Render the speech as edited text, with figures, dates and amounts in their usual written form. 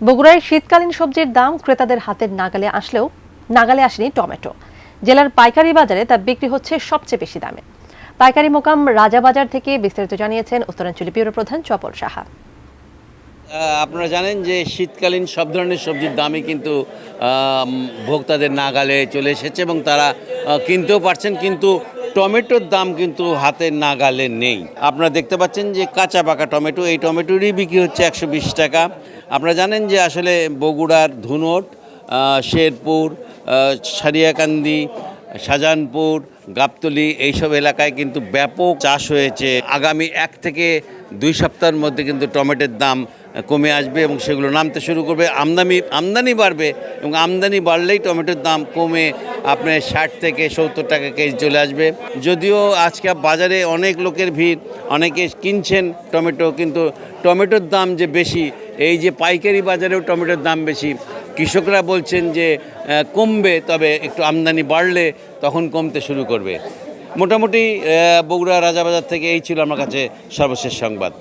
বগুড়ায় শীতকালীন সবজির দাম ক্রেতাদের হাতের নাগালে আসেনি টমেটো। জেলার পাইকারি বাজারে তা বিক্রি হচ্ছে সবচেয়ে বেশি দামে। পাইকারি মোকাম রাজাবাজার থেকে বিস্তারিত জানিয়েছেন উত্তরাঞ্চলীয় ব্যুরো প্রধান চপল সাহা। আপনারা জানেন যে শীতকালীন সব ধরনের সবজির দামই কিন্তু ভোক্তাদের নাগালে চলে এসেছে এবং তারা কিনতেও পারছেন, কিন্তু টমেটোর দাম কিন্তু হাতের নাগালে নেই। আপনারা দেখতে পাচ্ছেন যে কাঁচা পাকা টমেটো, এই টমেটোরই বিক্রি হচ্ছে 120 টাকা। আপনারা জানেন যে আসলে বগুড়ার ধুনট, শেরপুর, সারিয়াকান্দি, শাহজাহানপুর, গাবতলী এইসব এলাকায় কিন্তু ব্যাপক চাষ হয়েছে। আগামী 1 থেকে 2 সপ্তাহের মধ্যে কিন্তু টমেটোর দাম কমে আসবে এবং সেগুলো নামতে শুরু করবে। আমদানি বাড়বে এবং আমদানি বাড়লেই টমেটোর দাম কমে আপনার 60 থেকে 70 টাকা কেজি চলে আসবে। যদিও আজকে বাজারে অনেক লোকের ভিড়, অনেকে কিনছেন টমেটো, কিন্তু টমেটোর দাম যে বেশি, এই যে পাইকারি বাজারেও টমেটোর দাম বেশি। কৃষকরা বলছেন যে কমবে, তবে একটু আমদানি বাড়লে তখন কমতে শুরু করবে। মোটামুটি বগুড়া রাজাবাজার থেকে এই ছিল আমার কাছে সর্বশেষ সংবাদ।